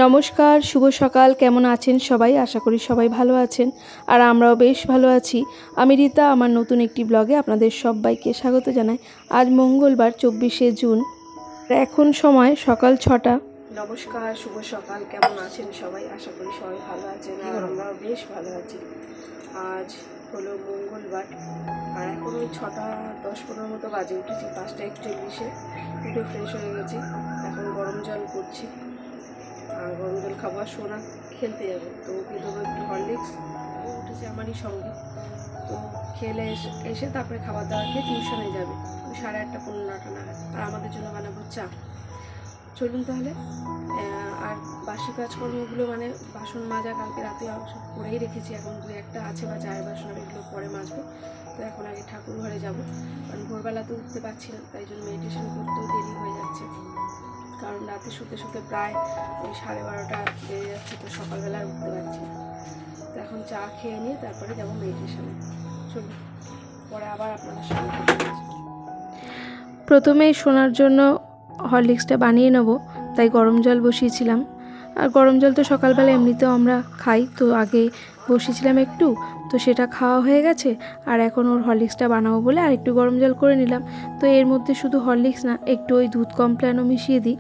নমস্কার, শুভ সকাল। কেমন আছেন সবাই? আশা করি সবাই ভালো আছেন, আর আমরাও বেশ ভালো আছি। আমি রীতা, আমার নতুন একটি ব্লগে আপনাদের সবাইকে স্বাগত জানাই। আজ মঙ্গলবার 24শে জুন, এখন সময় সকাল 6টা। নমস্কার, শুভ সকাল। কেমন আছেন সবাই? আশা করি সবাই ভালো আছেন, আর আমরাও বেশ ভালো আছি। আজ হলো মঙ্গলবার, আর এখন ওই 6:10-15 মতো বাজে। উঠেছি 5:41-এ, উঠে ফ্রেশ হয়ে গেছি। এখন গরম জল করছি, আর গরম জল খাবো, আর সোনা খেলতে যাবে। তো ওকে দেবো একটু হরলিক্স। ও উঠেছে আমারই সঙ্গে, তো খেলে এসে তারপরে খাবার দাবার খেয়ে টিউশনে যাবে 8:30 পৌনে 9টা নাগাদ। আর আমাদের জন্য বানাবো চা। চলুন তাহলে। আর বাসি কাজকর্মগুলো মানে বাসন মাজা কালকে রাতে সব করেই রেখেছি, এখন 2-1টা আছে বা চায়ের বাসন, এগুলো পরে মাজবো। তো এখন আগে ঠাকুর ঘরে যাবো, কারণ ভোরবেলা তো উঠতে পারছি না, তাই জন্য মেডিটেশন করতেও দেরি হয়ে যাচ্ছে। কারণ রাতে শুতে শুতে প্রায় ওই 12:30টা বেজে যাচ্ছে, তো সকালবেলা উঠতে পারছি না। তো এখন চা খেয়ে নিয়ে তারপরে যাবো মেডিটেশনে। চলুন, পরে আবার আপনাদের সঙ্গে কথা বলছি। প্রথমেই শোনার জন্য হরলিক্সটা বানিয়ে নেব, তাই গরম জল বসিয়েছিলাম। আর গরম জল তো সকালবেলা এমনিতেও আমরা খাই, তো আগে বসিয়েছিলাম একটু, তো সেটা খাওয়া হয়ে গেছে। আর এখন ওর হরলিক্সটা বানাবো বলে আর একটু গরম জল করে নিলাম। তো এর মধ্যে শুধু হরলিক্স না, একটু ওই দুধ কমপ্ল্যানও মিশিয়ে দিই।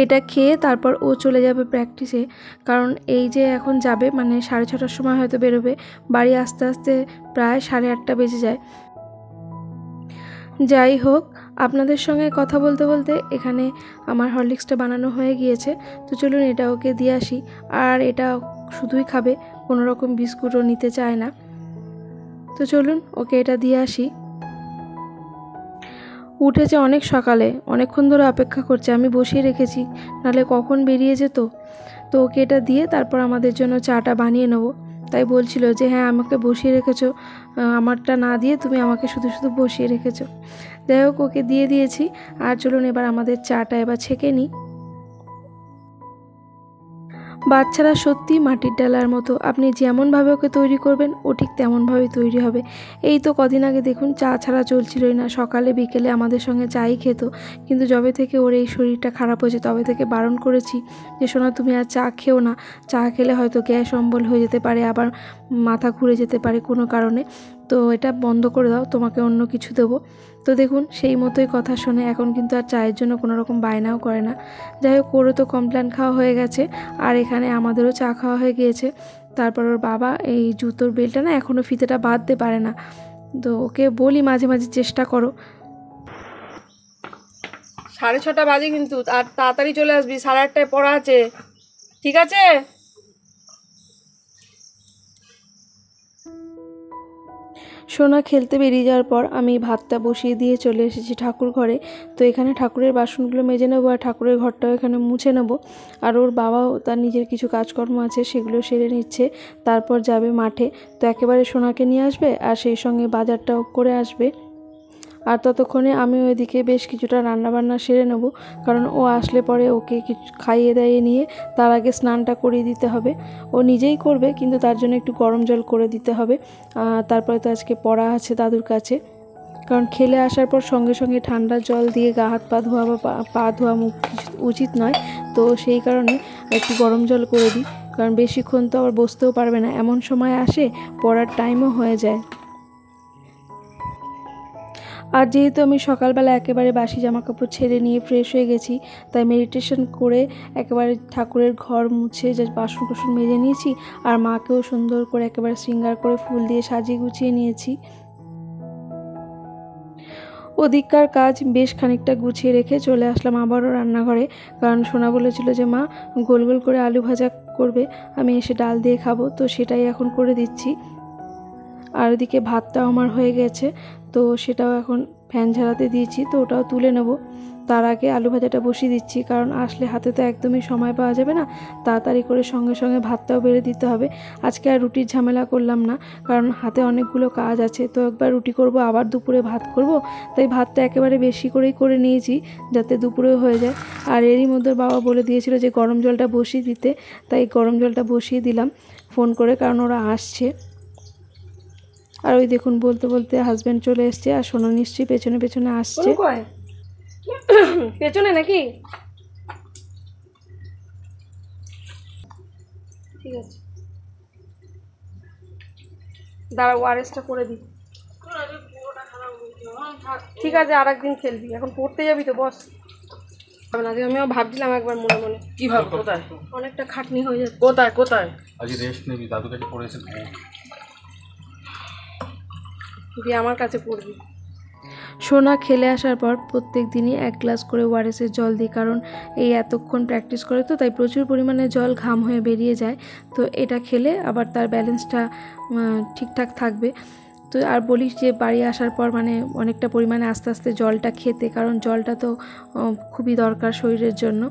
এটা খেয়ে তারপর ও চলে যাবে প্র্যাকটিসে, কারণ এই যে এখন যাবে মানে 6:30টার সময় হয়তো বেরোবে, বাড়ি আসতে আসতে প্রায় 8:30 বেজে যায়। যাই হোক, আপনাদের সঙ্গে কথা বলতে বলতে এখানে আমার হরলিক্সটা বানানো হয়ে গিয়েছে। তো চলুন এটা ওকে দিয়ে আসি। আর এটা শুধুই খাবে, কোনো রকম বিস্কুটও নিতে চায় না। তো চলুন ওকে এটা দিয়ে আসি। উঠেছে অনেক সকালে, অনেকক্ষণ ধরে অপেক্ষা করছে, আমি বসিয়ে রেখেছি, নাহলে কখন বেরিয়ে যেত। তো ওকে এটা দিয়ে তারপর আমাদের জন্য চাটা বানিয়ে নেবো। তাই বলছিল যে হ্যাঁ, আমাকে বসিয়ে রেখেছো, আমারটা না দিয়ে তুমি আমাকে শুধু শুধু বসিয়ে রেখেছো। যাই হোক, ওকে দিয়ে দিয়েছি। আর চলুন এবার আমাদের চাটা এবার ছেঁকে নিই। বাচ্চারা সত্যি মাটির ডালার মতো, আপনি যেমনভাবে ওকে তৈরি করবেন ও ঠিক তেমনভাবেই তৈরি হবে। এই তো কদিন আগে দেখুন চা ছাড়া চলছিলই না, সকালে বিকেলে আমাদের সঙ্গে চাই খেত। কিন্তু যবে থেকে ওর এই শরীরটা খারাপ হয়েছে তবে থেকে বারণ করেছি যে শোনা, তুমি আর চা খেও না, চা খেলে হয়তো গ্যাস অম্বল হয়ে যেতে পারে, আবার মাথা ঘুরে যেতে পারে কোনো কারণে, তো এটা বন্ধ করে দাও, তোমাকে অন্য কিছু দেবো। তো দেখুন সেই মতোই কথা শোনে, এখন কিন্তু আর চায়ের জন্য কোনো রকম বায়নাও করে না। যাই হোক, ওরও তো কমপ্ল্যান খাওয়া হয়ে গেছে, আর এখানে আমাদেরও চা খাওয়া হয়ে গিয়েছে। তারপর ওর বাবা এই জুতোর বেলটা না এখনও ফিতেটা বাঁধতে পারে না, তো ওকে বলি মাঝে মাঝে চেষ্টা করো। 6:30 বাজে কিন্তু, আর তাড়াতাড়ি চলে আসবি, 8:30টায় পড়া আছে, ঠিক আছে? সোনা খেলতে বেরিয়ে যাওয়ার পর আমি ভাতটা বসিয়ে দিয়ে চলে এসেছি ঠাকুর ঘরে। তো এখানে ঠাকুরের বাসনগুলো মেজে নেবো, আর ঠাকুরের ঘরটাও এখানে মুছে নেব। আর ওর বাবাও তার নিজের কিছু কাজকর্ম আছে, সেগুলো সেরে নিচ্ছে, তারপর যাবে মাঠে। তো একেবারে সোনাকে নিয়ে আসবে, আর সেই সঙ্গে বাজারটাও করে আসবে। আর ততক্ষণে আমি ওইদিকে বেশ কিছুটা রান্নাবান্না সেরে নেব, কারণ ও আসলে পরে ওকে কিছু খাইয়ে দাইয়ে নিয়ে তার আগে স্নানটা করিয়ে দিতে হবে। ও নিজেই করবে, কিন্তু তার জন্য একটু গরম জল করে দিতে হবে। তারপরে তো আজকে পড়া আছে দাদুর কাছে, কারণ খেলে আসার পর সঙ্গে সঙ্গে ঠান্ডা জল দিয়ে গা হাত পা ধোয়া বা পা ধোয়া মুখ উচিত নয়। তো সেই কারণে একটু গরম জল করে দিই, কারণ বেশিক্ষণ তো আবার বসতেও পারবে না, এমন সময় আসে পড়ার টাইমও হয়ে যায়। আর যেহেতু আমি সকালবেলা একেবারে বাসি জামাকাপড় ছেড়ে নিয়ে ফ্রেশ হয়ে গেছি, তাই মেডিটেশন করে একেবারে ঠাকুরের ঘর মুছে যে বাসন কুসন মেজে নিয়েছি, আর মাকেও সুন্দর করে একেবারে শৃঙ্গার করে ফুল দিয়ে সাজিয়ে গুছিয়ে নিয়েছি। ওদিককার কাজ বেশ খানিকটা গুছিয়ে রেখে চলে আসলাম আবারও রান্নাঘরে, কারণ সোনা বলেছিল যে মা গোল গোল করে আলু ভাজা করবে, আমি এসে ডাল দিয়ে খাবো, তো সেটাই এখন করে দিচ্ছি। আর ওদিকে ভাতটাও আমার হয়ে গেছে, তো সেটাও এখন ফ্যান ঝাড়াতে দিয়েছি, তো ওটাও তুলে নেব। তার আগে আলু ভাজাটা বসিয়ে দিচ্ছি, কারণ আসলে হাতে তো একদমই সময় পাওয়া যাবে না, তাড়াতাড়ি করে সঙ্গে সঙ্গে ভাতটাও বেড়ে দিতে হবে। আজকে আর রুটির ঝামেলা করলাম না, কারণ হাতে অনেকগুলো কাজ আছে, তো একবার রুটি করব, আবার দুপুরে ভাত করব, তাই ভাতটা একেবারে বেশি করেই করে নিয়েছি যাতে দুপুরেও হয়ে যায়। আর এরই মধ্যে বাবা বলে দিয়েছিল যে গরম জলটা বসিয়ে দিতে, তাই গরম জলটা বসিয়ে দিলাম ফোন করে, কারণ ওরা আসছে। আর ওই দেখুন বলতে বলতে হাজব্যান্ড চলে এসছে, আর সোনা নিশ্চয়ই পেছনে পেছনে আসছে। পেছনে নাকি? ঠিক আছে, দাঁড়া ওয়ারেসটা করে দিই। ঠিক আছে, আর একদিন খেলবি, এখন পড়তে যাবি তো বস। আমিও ভাবছিলাম একবার মনে মনে। কি ভাব? কোথায়? অনেকটা খাটনি হয়ে যাচ্ছে। কোথায় কোথায়? আজ রেস্ট নিবি, দাদু কাছে পড়ে এসে দিয়ে আমার কাছে পড়বি। সোনা খেলে আসার পর প্রত্যেক দিনই 1 গ্লাস করে ওয়ারেসের জল দিই, কারণ এই এতক্ষণ প্র্যাকটিস করে তো তাই প্রচুর পরিমাণে জল ঘাম হয়ে বেরিয়ে যায়। তো এটা খেলে আবার তার ব্যালেন্সটা ঠিকঠাক থাকবে। তো আর বলিস যে বাড়ি আসার পর মানে অনেকটা পরিমাণে আস্তে আস্তে জলটা খেতে, কারণ জলটা তো খুবই দরকার শরীরের জন্য।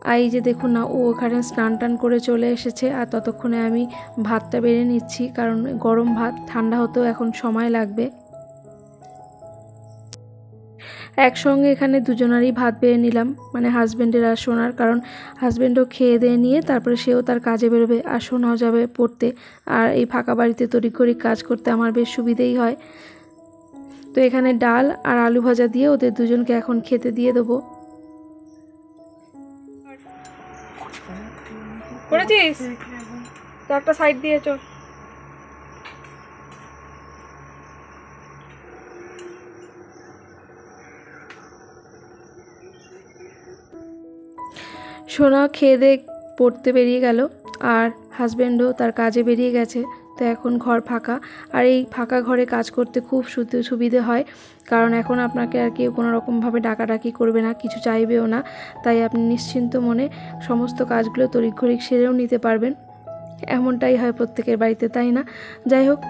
আর এই যে দেখুন না, ও ওখানে স্নান টান করে চলে এসেছে, আর ততক্ষণে আমি ভাতটা বেড়ে নিচ্ছি, কারণ গরম ভাত ঠান্ডা হতেও এখন সময় লাগবে। একসঙ্গে এখানে দুজনারই ভাত বেড়ে নিলাম, মানে হাজব্যান্ডের আর সোনার, কারণ হাজব্যান্ডও খেয়ে দিয়ে নিয়ে তারপরে সেও তার কাজে বেরোবে আর সোনাও যাবে পড়তে। আর এই ফাঁকা বাড়িতে তড়িঘড়ি কাজ করতে আমার বেশ সুবিধেই হয়। তো এখানে ডাল আর আলু ভাজা দিয়ে ওদের দুজনকে এখন খেতে দিয়ে দেবো। করেছিস তো একটা সাইড দিয়ে চল। সোনা খেয়ে দিয়ে পড়তে বেরিয়ে গেল, আর হাজব্যান্ডও তার কাজে বেরিয়ে গেছে। তো এখন ঘর ফাঁকা, আর এই ফাঁকা ঘরে কাজ করতে খুব সুবিধে হয়, কারণ এখন আপনাকে আর কেউ কোনো রকমভাবে ডাকাডাকি করবে না, কিছু চাইবেও না। তাই আপনি নিশ্চিন্ত মনে সমস্ত কাজগুলো তড়িঘড়ি সেরেও নিতে পারবেন। এমনটাই হয় প্রত্যেকের বাড়িতে, তাই না? যাই হোক,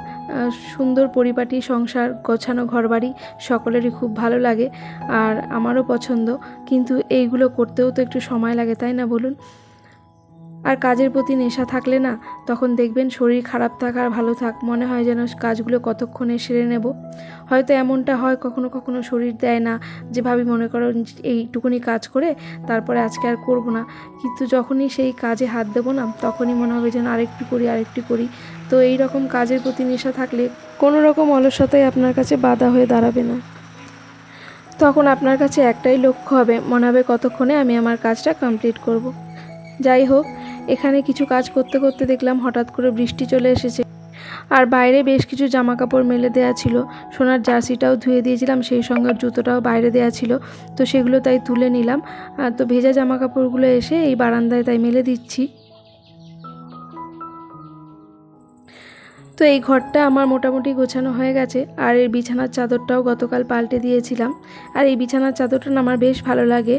সুন্দর পরিপাটি সংসার, গোছানো ঘরবাড়ি সকলেরই খুব ভালো লাগে, আর আমারও পছন্দ। কিন্তু এইগুলো করতেও তো একটু সময় লাগে, তাই না বলুন? আর কাজের প্রতি নেশা থাকলে না, তখন দেখবেন শরীর খারাপ থাক আর ভালো থাক, মনে হয় যেন কাজগুলো কতক্ষণে সেরে নেব। হয়তো এমনটা হয় কখনো কখনো শরীর দেয় না, যে ভাবি মনে করো এইটুকুনি কাজ করে তারপরে আজকে আর করব না, কিন্তু যখনই সেই কাজে হাত দেবো না, তখনই মনে হবে যেন আরেকটু করি। তো এই রকম কাজের প্রতি নেশা থাকলে কোনো রকম অলসতাই আপনার কাছে বাধা হয়ে দাঁড়াবে না। তখন আপনার কাছে একটাই লক্ষ্য হবে, মনে হবে কতক্ষণে আমি আমার কাজটা কমপ্লিট করব। যাই হোক, এখানে কিছু কাজ করতে করতে দেখলাম হঠাৎ করে বৃষ্টি চলে এসেছে, আর বাইরে বেশ কিছু জামা কাপড় মেলে দেওয়া ছিল। সোনার জার্সিটাও ধুয়ে দিয়েছিলাম, সেই সঙ্গে জুতোটাও বাইরে দেওয়া ছিল, তো সেগুলো তাই তুলে নিলাম। তো ভেজা জামা কাপড়গুলো এসে এই বারান্দায় তাই মেলে দিচ্ছি। তো এই ঘরটা আমার মোটামুটি গোছানো হয়ে গেছে, আর এর বিছানার চাদরটাও গতকাল পাল্টে দিয়েছিলাম। আর এই বিছানার চাদরটা আমার বেশ ভালো লাগে।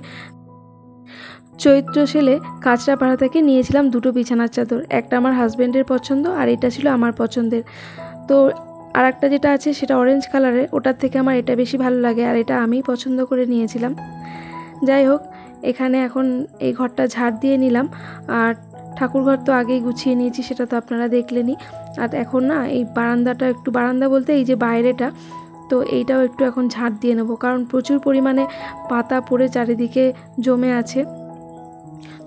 চৈত্র সেলে কাঁচরাপাড়া থেকে নিয়েছিলাম 2টো বিছানার চাদর, একটা আমার হাজব্যান্ডের পছন্দ আর এটা ছিল আমার পছন্দের। তো আর একটা যেটা আছে সেটা অরেঞ্জ কালারের, ওটার থেকে আমার এটা বেশি ভালো লাগে, আর এটা আমি পছন্দ করে নিয়েছিলাম। যাই হোক, এখানে এখন এই ঘরটা ঝাড় দিয়ে নিলাম, আর ঠাকুরঘর তো আগেই গুছিয়ে নিয়েছি, সেটা তো আপনারা দেখলেনই। আর এখন না এই বারান্দাটা, একটু বারান্দা বলতে এই যে বাইরেটা, তো এইটাও একটু এখন ঝাড় দিয়ে নেব, কারণ প্রচুর পরিমাণে পাতা পড়ে চারিদিকে জমে আছে।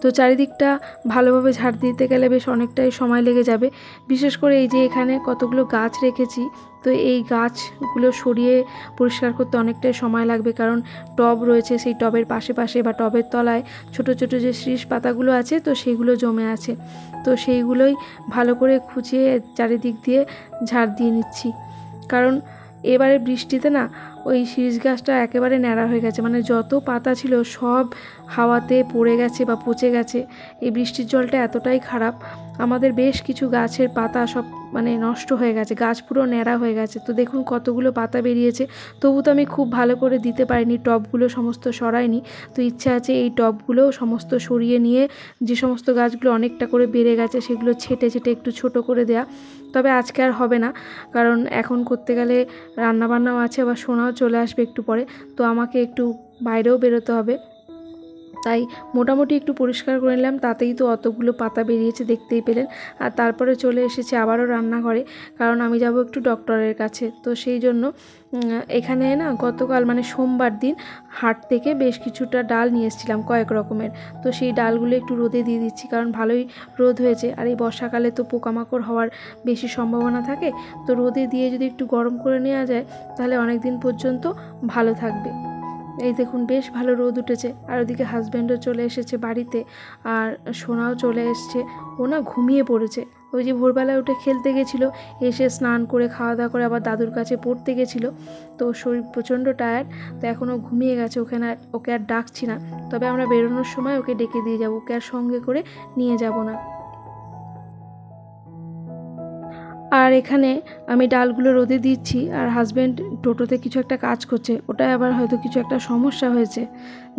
তো চারিদিকটা ভালোভাবে ঝাড় দিতে গেলে বেশ অনেকটাই সময় লেগে যাবে। বিশেষ করে এই যে এখানে কতগুলো গাছ রেখেছি, তো এই গাছগুলো সরিয়ে পরিষ্কার করতে অনেকটাই সময় লাগবে, কারণ টব রয়েছে, সেই টবের পাশে বা টবের তলায় ছোট ছোট যে শীষ পাতাগুলো আছে, তো সেইগুলো জমে আছে। তো সেইগুলোই ভালো করে খুঁচিয়ে চারিদিক দিয়ে ঝাড় দিয়ে নিচ্ছি, কারণ এবারে বৃষ্টিতে না ওই শিরীষ গাছটা একেবারে ন্যাড়া হয়ে গেছে, মানে যত পাতা ছিল সব হাওয়াতে পড়ে গেছে বা পচে গেছে। এই বৃষ্টির জলটা এতটাই খারাপ, আমাদের বেশ কিছু গাছের পাতা সব মানে নষ্ট হয়ে গেছে, গাছ পুরো ন্যাড়া হয়ে গেছে। তো দেখুন কতগুলো পাতা বেরিয়েছে, তবু তো আমি খুব ভালো করে দিতে পারিনি, টবগুলো সমস্ত সরাইনি। তো ইচ্ছা আছে এই টবগুলো সমস্ত সরিয়ে নিয়ে যে সমস্ত গাছগুলো অনেকটা করে বেড়ে গেছে সেগুলো ছেটে একটু ছোট করে দেয়া। তবে আজকে আর হবে না, কারণ এখন করতে গেলে রান্নাবান্নাও আছে, আবার সোনাও চলে আসবে একটু পরে, তো আমাকে একটু বাইরেও বেরোতে হবে। তাই মোটামুটি একটু পরিষ্কার করে নিলাম, তাতেই তো অতগুলো পাতা বেরিয়েছে, দেখতেই পেলেন। আর তারপরে চলে এসেছে আবারও রান্নাঘরে, কারণ আমি যাব একটু ডক্টরের কাছে। তো সেই জন্য এখানে না গতকাল মানে সোমবার দিন হাট থেকে বেশ কিছুটা ডাল নিয়ে এসেছিলাম কয়েক রকমের, তো সেই ডালগুলো একটু রোদে দিয়ে দিচ্ছি, কারণ ভালোই রোদ হয়েছে। আর এই বর্ষাকালে তো পোকামাকড় হওয়ার বেশি সম্ভাবনা থাকে, তো রোদে দিয়ে যদি একটু গরম করে নেওয়া যায় তাহলে অনেক দিন পর্যন্ত ভালো থাকবে। এই দেখুন বেশ ভালো রোদ উঠেছে। আর ওদিকে হাজব্যান্ডও চলে এসেছে বাড়িতে, আর সোনাও চলে এসছে। ও না ঘুমিয়ে পড়েছে। ওই যে ভোরবেলায় উঠে খেলতে গেছিলো, এসে স্নান করে খাওয়া দাওয়া করে আবার দাদুর কাছে পড়তে গেছিলো। তো শরীর প্রচণ্ড টায়ার্ড, তো এখনও ঘুমিয়ে গেছে। ওকে আর ডাকছি না, তবে আমরা বেরোনোর সময় ওকে ডেকে দিয়ে যাবো, ওকে আর সঙ্গে করে নিয়ে যাব না। আর এখানে আমি ডালগুলো রোদে দিচ্ছি, আর হাজব্যান্ড টোটোতে কিছু একটা কাজ করছে, ওটাই আবার হয়তো কিছু একটা সমস্যা হয়েছে।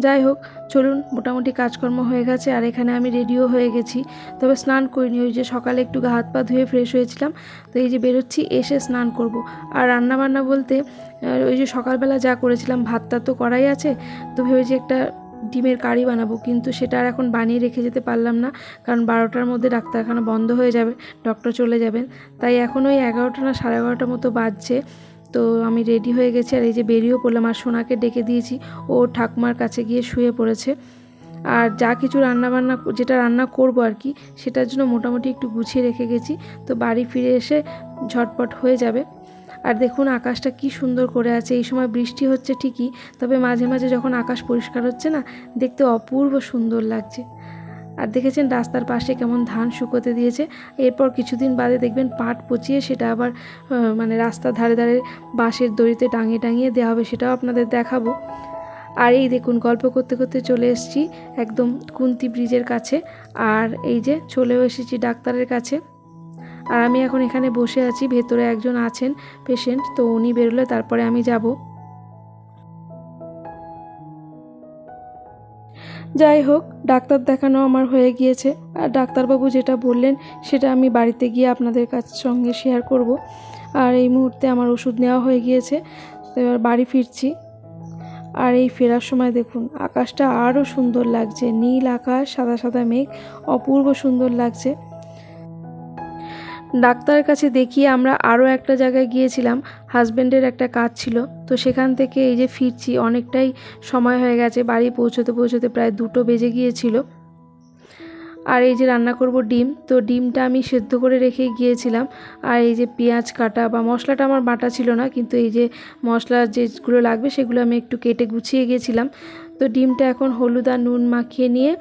যাই হোক, চলুন, মোটামুটি কাজকর্ম হয়ে গেছে। আর এখানে আমি রেডিও হয়ে গেছি, তবে স্নান করিনি। ওই যে সকালে একটু গা হাত পা ধুয়ে ফ্রেশ হয়েছিলাম, তো এই যে বেরোচ্ছি, এসে স্নান করব। আর রান্নাবান্না বলতে ওই যে সকালবেলা যা করেছিলাম, ভাতটা তো করাই আছে, তো ভেবেছি একটা ডিমের কারি বানাবো, কিন্তু সেটা আর এখন বানিয়ে রেখে যেতে পারলাম না, কারণ 12টার মধ্যে ডাক্তারখানা বন্ধ হয়ে যাবে, ডক্টর চলে যাবেন। তাই এখন ওই 11টা না 11:30 মতো বাজছে। তো আমি রেডি হয়ে গেছি, আর এই যে বেরিয়েও পড়লাম। আর সোনাকে ডেকে দিয়েছি, ও ঠাকুমার কাছে গিয়ে শুয়ে পড়েছে। আর যা কিছু রান্নাবান্না যেটা রান্না করব আর কি, সেটার জন্য মোটামুটি একটু গুছিয়ে রেখে গেছি, তো বাড়ি ফিরে এসে ঝটপট হয়ে যাবে। আর দেখুন আকাশটা কি সুন্দর করে আছে। এই সময় বৃষ্টি হচ্ছে ঠিকই, তবে মাঝে মাঝে যখন আকাশ পরিষ্কার হচ্ছে না, দেখতে অপূর্ব সুন্দর লাগছে। আর দেখেছেন রাস্তার পাশে কেমন ধান শুকোতে দিয়েছে। এরপর কিছুদিন বাদে দেখবেন পাট পচিয়ে সেটা আবার মানে রাস্তার ধারে ধারে বাঁশের দড়িতে টাঙিয়ে টাঙিয়ে দেওয়া হবে, সেটাও আপনাদের দেখাবো। আর এই দেখুন গল্প করতে করতে চলে এসেছি একদম কুন্তি ব্রিজের কাছে, আর এই যে চলেও এসেছি ডাক্তারের কাছে। আর আমি এখন এখানে বসে আছি, ভেতরে একজন আছেন পেশেন্ট, তো উনি বেরোলে তারপরে আমি যাব। যাই হোক, ডাক্তার দেখানো আমার হয়ে গিয়েছে, আর ডাক্তারবাবু যেটা বললেন সেটা আমি বাড়িতে গিয়ে আপনাদের সঙ্গে শেয়ার করব। আর এই মুহূর্তে আমার ওষুধ নেওয়া হয়ে গিয়েছে, তো এবার বাড়ি ফিরছি। আর এই ফেরার সময় দেখুন আকাশটা আরও সুন্দর লাগছে, নীল আকাশ, সাদা সাদা মেঘ, অপূর্ব সুন্দর লাগছে। ডাক্তারের কাছে দেখিয়ে আমরা আরও একটা জায়গায় গিয়েছিলাম, হাজব্যান্ডের একটা কাজ ছিল, তো সেখান থেকে এই যে ফিরছি, অনেকটাই সময় হয়ে গেছে, বাড়ি পৌঁছতে পৌঁছতে প্রায় 2টো বেজে গিয়েছিল। আর এই যে রান্না করব ডিম, তো ডিমটা আমি সেদ্ধ করে রেখে গিয়েছিলাম। আর এই যে পেঁয়াজ কাটা বা মশলাটা আমার বাটা ছিল না, কিন্তু এই যে মশলা যেগুলো লাগবে সেগুলো আমি একটু কেটে গুছিয়ে গিয়েছিলাম। তো ডিমটা এখন হলুদ আর নুন মাখিয়ে নিয়ে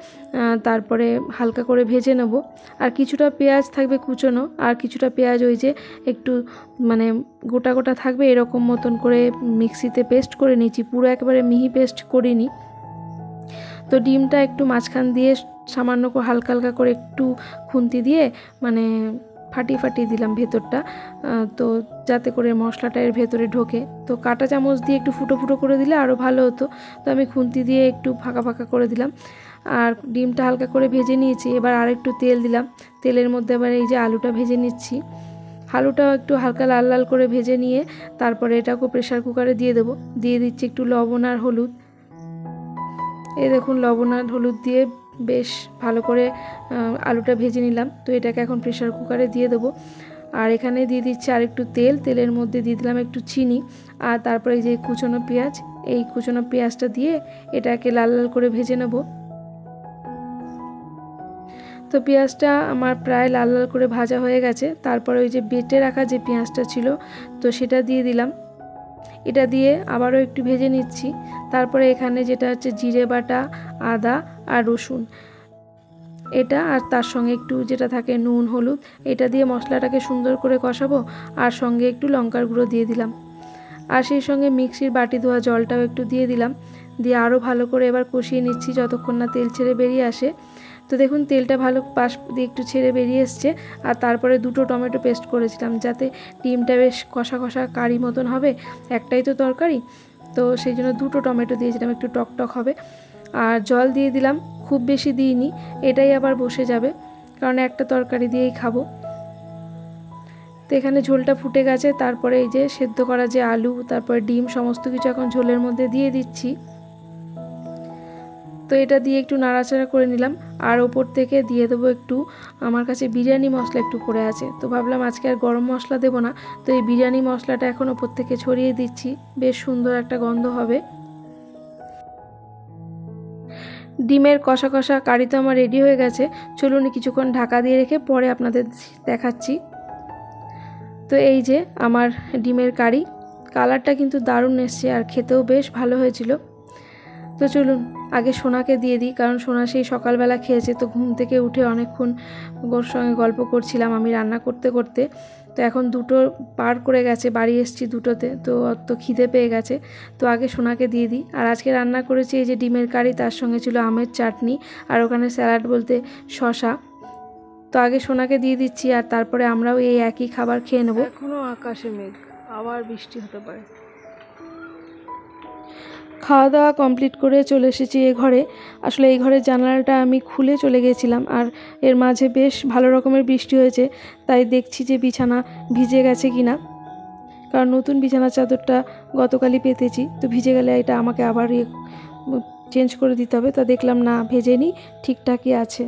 তারপরে হালকা করে ভেজে নেব। আর কিছুটা পেঁয়াজ থাকবে কুচোনো, আর কিছুটা পেঁয়াজ ওই যে একটু মানে গোটা গোটা থাকবে, এরকম মতন করে মিক্সিতে পেস্ট করে নিয়েছি, পুরো একেবারে মিহি পেস্ট করিনি। তো ডিমটা একটু মাঝখান দিয়ে সামান্য হালকা হালকা করে একটু খুন্তি দিয়ে মানে ফাটিয়ে দিলাম ভেতরটা, তো যাতে করে মশলাটা এর ভেতরে ঢোকে। তো কাঁটা চামচ দিয়ে একটু ফুটো ফুটো করে দিলে আরও ভালো হতো, তো আমি খুন্তি দিয়ে একটু ফাঁকা ফাঁকা করে দিলাম। আর ডিমটা হালকা করে ভেজে নিয়েছি, এবার আর একটু তেল দিলাম, তেলের মধ্যে এবার এই যে আলুটা ভেজে নিচ্ছি। আলুটাও একটু হালকা লাল লাল করে ভেজে নিয়ে তারপরে এটাকে প্রেশার কুকারে দিয়ে দেবো। দিয়ে দিচ্ছি একটু লবণ আর হলুদ। এই দেখুন লবণ আর হলুদ দিয়ে বেশ ভালো করে আলুটা ভেজে নিলাম। তো এটাকে এখন প্রেশার কুকারে দিয়ে দেবো। আর এখানে দিয়ে দিচ্ছি আর একটু তেল, তেলের মধ্যে দিয়ে দিলাম একটু চিনি, আর তারপরে এই যে কুচনো পেঁয়াজ, এই কুচনো পেঁয়াজটা দিয়ে এটাকে লাল লাল করে ভেজে নেব। তো পেঁয়াজটা আমার প্রায় লাল লাল করে ভাজা হয়ে গেছে। তারপরে ওই যে বেটে রাখা যে পেঁয়াজটা ছিল, তো সেটা দিয়ে দিলাম। এটা দিয়ে আবারও একটু ভেজে নিচ্ছি। তারপরে এখানে যেটা হচ্ছে জিরে বাটা, আদা আর রসুন, এটা আর তার সঙ্গে একটু যেটা থাকে নুন হলুদ, এটা দিয়ে মশলাটাকে সুন্দর করে কষাবো। আর সঙ্গে একটু লঙ্কার গুঁড়ো দিয়ে দিলাম, আর সেই সঙ্গে মিক্সির বাটি ধোয়া জলটাও একটু দিয়ে দিলাম। দিয়ে আরও ভালো করে এবার কষিয়ে নিচ্ছি যতক্ষণ না তেল ছেড়ে বেরিয়ে আসে। তো দেখুন তেলটা ভালো পাশ দিয়ে একটু ছেড়ে বেরিয়ে এসছে। আর তারপরে 2টো টমেটো পেস্ট করেছিলাম, যাতে ডিমটা বেশ কষা কষা কারি মতন হবে, একটাই তো তরকারি, তো সেই জন্য 2টো টমেটো দিয়েছিলাম, একটু টক টক হবে। আর জল দিয়ে দিলাম, খুব বেশি দিইনি, এটাই আবার বসে যাবে, কারণ একটা তরকারি দিয়েই খাবো। তো এখানে ঝোলটা ফুটে গেছে। তারপরে এই যে সেদ্ধ করা যে আলু, তারপরে ডিম, সমস্ত কিছু এখন ঝোলের মধ্যে দিয়ে দিচ্ছি। তো এটা দিয়ে একটু নাড়াচাড়া করে নিলাম। আর ওপর থেকে দিয়ে দেবো একটু, আমার কাছে বিরিয়ানি মশলা একটু পড়ে আছে, তো ভাবলাম আজকে আর গরম মশলা দেবো না, তো এই বিরিয়ানি মশলাটা এখন ওপর থেকে ছড়িয়ে দিচ্ছি, বেশ সুন্দর একটা গন্ধ হবে। ডিমের কষা কষা কারি তো আমার রেডি হয়ে গেছে। চলুন কিছুক্ষণ ঢাকা দিয়ে রেখে পরে আপনাদের দেখাচ্ছি। তো এই যে আমার ডিমের কারি, কালারটা কিন্তু দারুণ এসছে, আর খেতেও বেশ ভালো হয়েছিল। তো চলুন আগে সোনাকে দিয়ে দিই, কারণ সোনা সেই সকালবেলা খেয়েছে, তো ঘুম থেকে উঠে অনেকক্ষণ ওর সঙ্গে গল্প করছিলাম আমি রান্না করতে করতে। তো এখন 2টো পার করে গেছে, বাড়ি এসেছি 2টোতে, তো অত খিদে পেয়ে গেছে। তো আগে সোনাকে দিয়ে দিই। আর আজকে রান্না করেছি এই যে ডিমের কারি, তার সঙ্গে ছিল আমের চাটনি, আর ওখানে স্যালাড বলতে শশা। তো আগে সোনাকে দিয়ে দিচ্ছি, আর তারপরে আমরাও এই একই খাবার খেয়ে নেব। এখনো আকাশে মেঘ, আবার বৃষ্টি হতে পারে। খাওয়া দাওয়া কমপ্লিট করে চলে এসেছি এ ঘরে। আসলে এই ঘরের জানালাটা আমি খুলে চলে গেছিলাম, আর এর মাঝে বেশ ভালো রকমের বৃষ্টি হয়েছে, তাই দেখছি যে বিছানা ভিজে গেছে কিনা, কারণ নতুন বিছানার চাদরটা গতকালই পেতেছি, তো ভিজে গেলে এটা আমাকে আবার চেঞ্জ করে দিতে হবে। তা দেখলাম না, ভেজেনি, ঠিকঠাকই আছে।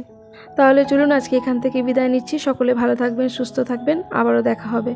তাহলে চলুন আজকে এখান থেকে বিদায় নিচ্ছি। সকলে ভালো থাকবেন, সুস্থ থাকবেন, আবারও দেখা হবে।